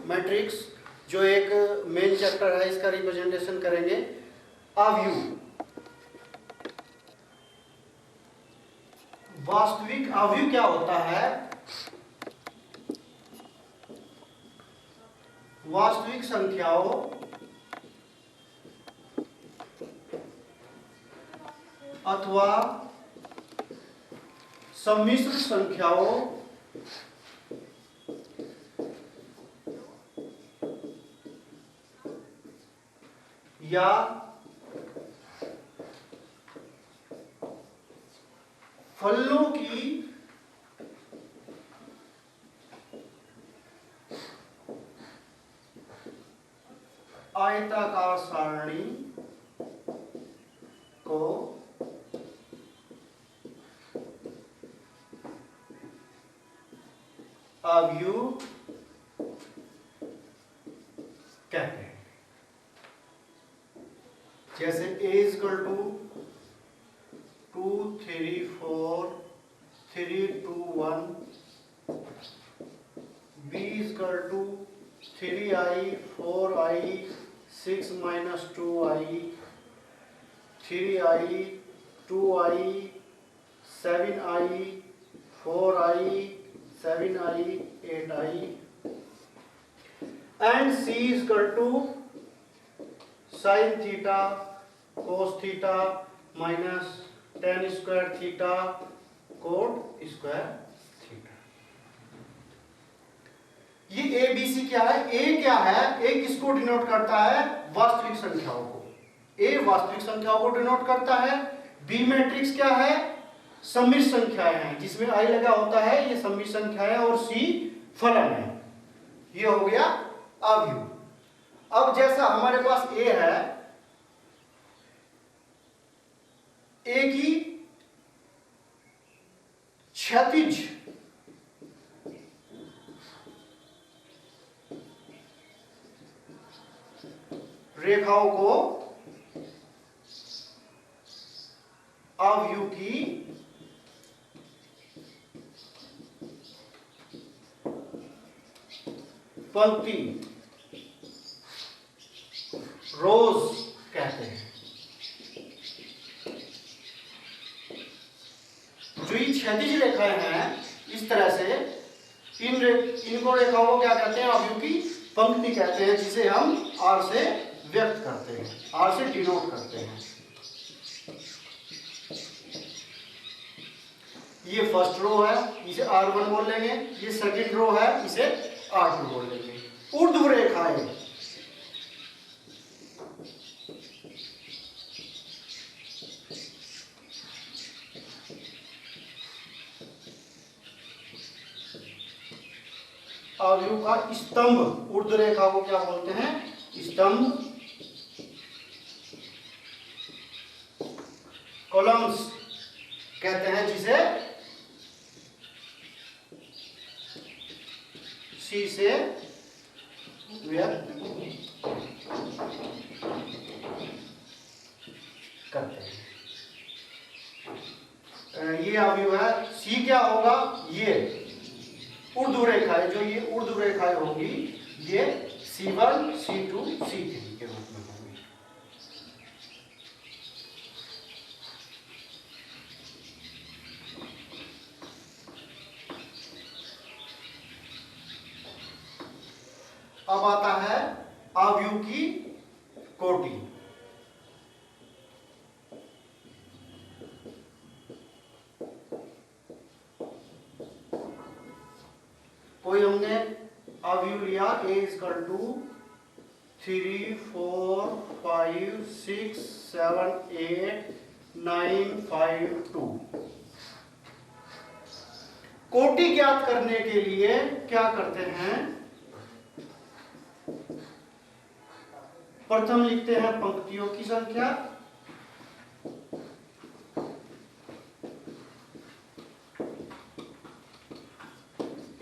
Matrix जो एक main chapter है, इसका रिप्रेजेंटेशन करेंगे। अवयव, वास्तविक अवयव क्या होता है? वास्तविक संख्याओं अथवा सम्मिश्र संख्याओं या फलनों की आयताकार सारणी को अवयव कहते हैं। जैसे a equal to 2 3 4 3 2 1, b equal to 3i 4i 6 minus 2i 3i 2i 7i 4i 7i 8i, and c equal to sin theta cos theta minus tan square theta cot square theta. ये A B C क्या है? ए क्या है? ए किसको denote करता है? वास्तविक संख्याओं को। ए वास्तविक संख्याओं को डिनोट करता है। बी मैट्रिक्स क्या है? सम्मिश्र संख्याएं हैं, जिसमें आई लगा होता है, ये सम्मिश्र संख्याएं, और सी फलन है। ये हो गया अवयव। अब जैसा हमारे पास ए है, ए की क्षैतिज रेखाओं को अवयव की पंक्ति रोज कहते हैं। जो ये क्षैतिज रेखाएं हैं, इस तरह से इनको रेखाओं को क्या कहते हैं? अवयव की पंक्ति कहते हैं, जिसे हम आर से व्यक्त करते हैं, आर से डिनोट करते हैं। ये फर्स्ट रो है, इसे R1 बोल लेंगे। ये सेकंड रो है, इसे R2 बोल लेंगे। ऊर्ध्व रेखाएं, अवयव का स्तंभ, ऊर्ध्व रेखा को क्या बोलते हैं? स्तंभ। कॉलम्स कहते हैं, जिसे सी से व्यक्त करते हैं। ये अवयव है। सी क्या होगा? ये ऊर्ध्व रेखाएं, जो ये ऊर्ध्व रेखाएं होंगी, ये C1 C2 C3 के रूप में होंगी। अब आता है अवयव की कोटि। कोई हमने अवयव लिया a इक्वल टू 3 4 5 6 7 8 9 5 2। कोटि ज्ञात करने के लिए क्या करते हैं? प्रथम लिखते हैं पंक्तियों की संख्या,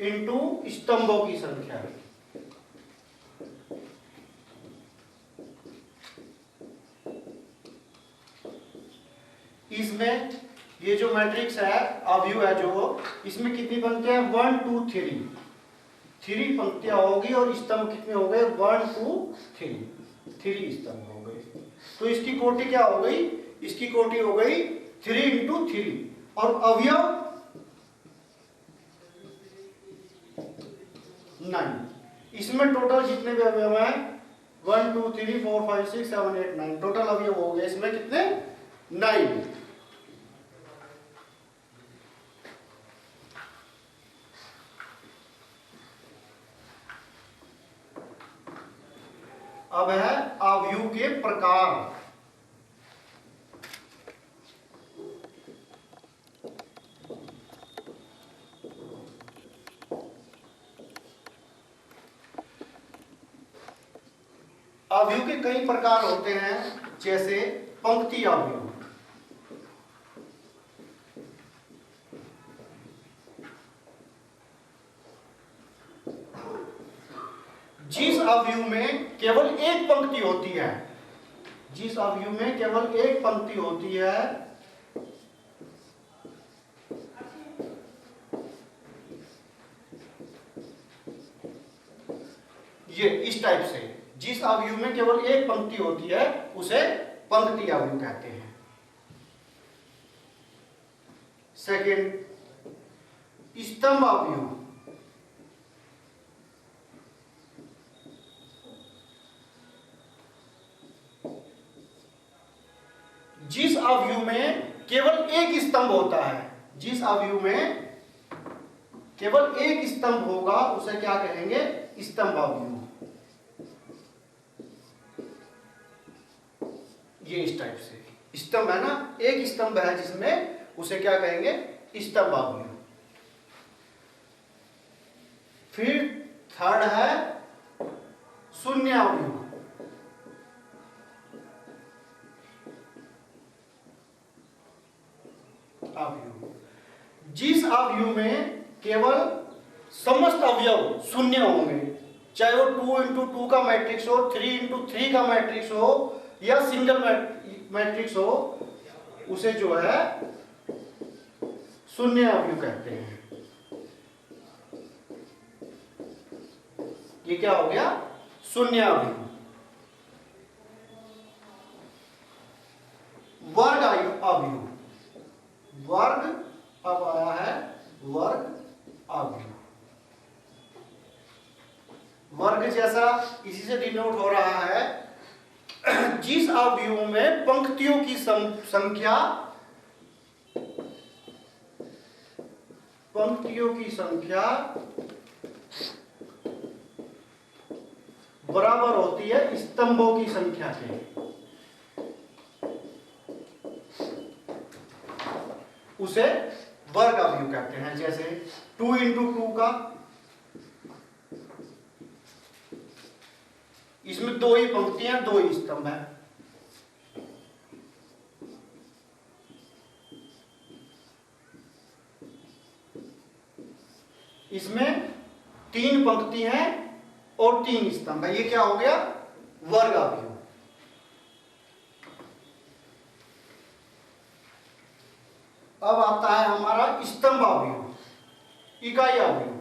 इनटू स्तंभों की संख्या। इसमें ये जो मैट्रिक्स है, अवयव है, जो इसमें कितनी पंक्तियां हैं? 1 2 3। 3 पंक्तियां होगी और स्तंभ कितने हो गए 1 2 3 स्तंभ हो गए। तो इसकी कोटि क्या हो गई, इसकी कोटि हो गई 3 × 3 और अवयव 9। इसमें टोटल जितने भी अवयव हैं 1 2 3 4 5 6 7 8 9 टोटल अवयव हो गए इसमें कितने 9। अब है अवयव के प्रकार। अवयव के कई प्रकार होते हैं, जैसे पंक्ति अवयव। जिस अवयव में केवल एक पंक्ति होती है, जिस अवयव में केवल एक पंक्ति होती है, ये इस टाइप से, जिस अवयव में केवल एक पंक्ति होती है उसे पंक्ति अवयव कहते हैं। सेकंड, स्तंभ अवयव। जिस अवयव में केवल एक स्तंभ होता है, जिस अवयव में केवल एक स्तंभ होगा उसे क्या कहेंगे स्तंभ अवयव। ये इस टाइप से स्तंभ है ना, एक स्तंभ है जिसमें, उसे क्या कहेंगे स्तंभ अवयव। फिर थर्ड है शून्य अवयव। जिस अवयव में केवल समस्त अवयव शून्य होंगे, चाहे वो 2 × 2 का मैट्रिक्स हो, 3 × 3 का मैट्रिक्स हो या सिंगल मैट्रिक्स हो, उसे जो है शून्य अवयव कहते हैं। ये क्या हो गया शून्य अवयव। वर्ग अवयव, वर्ग अब आया है वर्ग अवयव। वर्ग जैसा इसी से डिनोट हो रहा है, जिस अवयव में पंक्तियों की संख्या बराबर होती है स्तंभों की संख्या के, उसे वर्ग अवयव कहते हैं। जैसे 2 × 2 का, इसमें 2 ही पंक्तियां 2 ही स्तंभ है। इसमें 3 पंक्ति हैं और 3 स्तंभ है। ये क्या हो गया वर्ग अवयव। अब आता है हमारा स्तंभ अवयव, इकाई अवयव।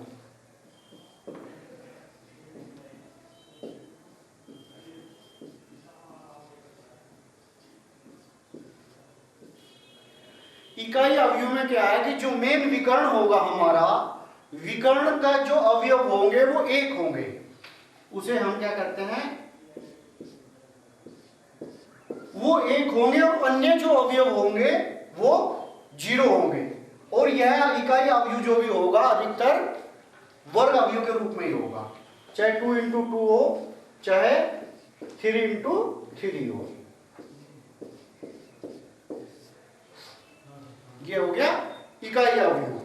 इकाई अवयव में क्या है कि जो मेन विकर्ण होगा हमारा, विकर्ण का जो अवयव होंगे वो एक होंगे, उसे हम क्या करते हैं वो एक होंगे, और अन्य जो अवयव होंगे वो 0 होंगे। और यह इकाई अवयव जो भी होगा अधिकतर वर्ग अवयव के रूप में ही होगा, चाहे 2 × 2 हो, चाहे 3 × 3 हो। ये हो गया इकाई अवयव।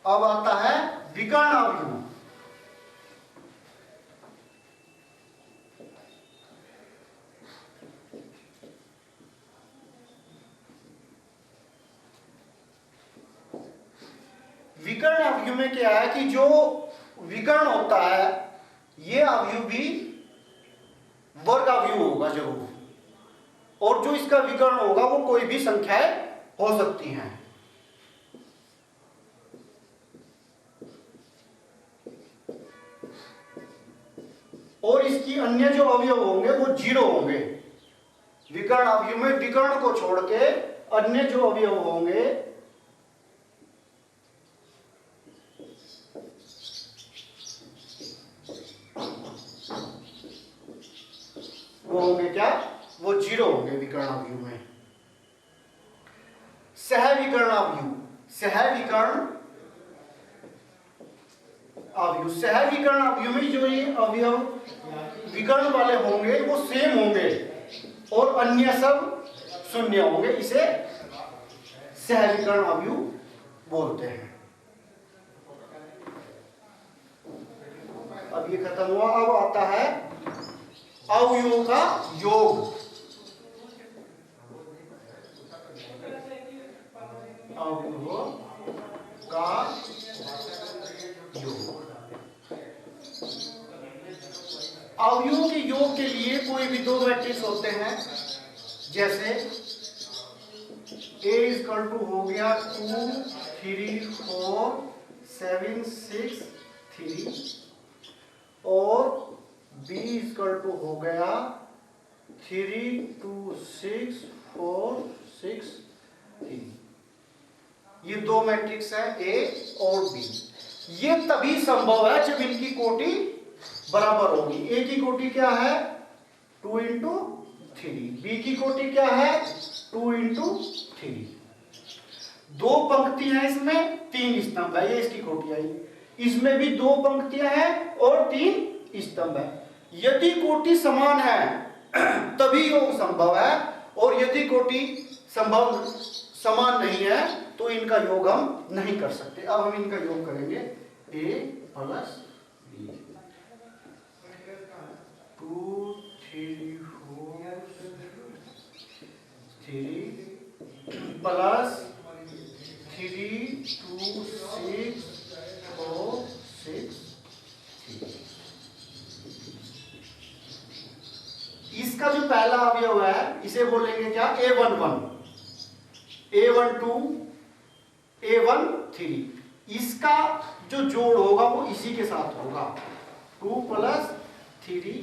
अब आता है विकर्ण अवयव। विकर्ण अवयव में क्या है कि जो विकर्ण होता है ये अवयव भी वर्ग अवयव होगा जरूर, और जो इसका विकर्ण होगा वो कोई भी संख्याएं हो सकती हैं। और इसकी अन्य जो अवयव होंगे वो 0 होंगे। विकर्ण अवयव में विकर्ण को छोड़ के अन्य जो अवयव होंगे वो होंगे क्या, वो 0 होंगे विकर्ण अवयव में। सहविकर्ण अवयव, सहविकर्ण अवयव, सहविकर्ण अवयव में जो ये अवयव विकर्ण वाले होंगे वो सेम होंगे और अन्य सब शून्य होंगे, इसे सहविकर्ण अवयव बोलते हैं। अब ये खत्म हुआ, अब आता है अवयवों का योग। अवयवों का योग, अवयवों के योग के लिए कोई भी दो मैट्रिक्स होते हैं, जैसे A इक्वल टू हो गया 2 3 4 7 6 3 और B इक्वल टू हो गया 3 2 6 4 6 3। ये दो मैट्रिक्स है A और B। ये तभी संभव है जब इनकी कोटि बराबर होगी। A की कोटि क्या है 2 इंटू 3, B की कोटि क्या है 2 इंटू 3। दो पंक्तियां हैं, इसमें 3 स्तंभ है, ये इसकी कोटि आई। इसमें भी 2 पंक्तियां हैं और 3 स्तंभ है। यदि कोटि समान है तभी योग संभव है, और यदि कोटि समान नहीं है तो इनका योग हम नहीं कर सकते। अब हम इनका योग करेंगे। A plus B 2 3 4 3 plus 3 2 6 4 6 3। इसका जो पहला अवयव है इसे बोलेंगे क्या A11, A12 A13। इसका जो जोड़ होगा वो इसी के साथ होगा। 2 plus 3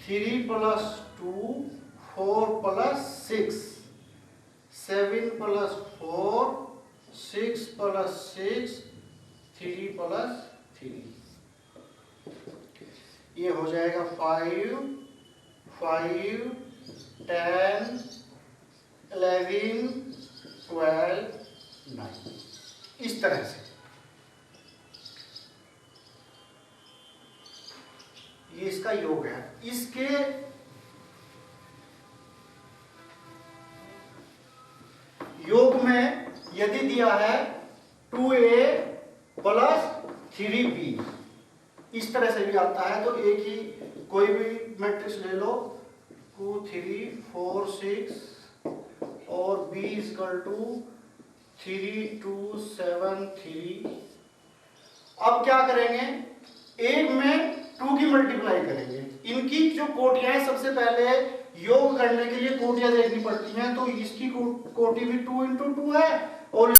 3 plus 2 4 plus 6 7 plus 4 6 plus 6 3 plus 3। ये हो जाएगा 5 5 10 11 12 9। इस तरह से ये इसका योग है। इसके योग में यदि दिया है 2A प्लस 3B, इस तरह से भी आता है, तो एक ही कोई भी मैट्रिक्स ले लो 2 3 4 6 और B इक्वल टू 3 2 7 3। अब क्या करेंगे, एक में 2 की मल्टीप्लाई करेंगे। इनकी जो कोटियां हैं, सबसे पहले योग करने के लिए कोटियां देखनी पड़ती हैं, तो इसकी कोटि भी 2 इंटू 2 है और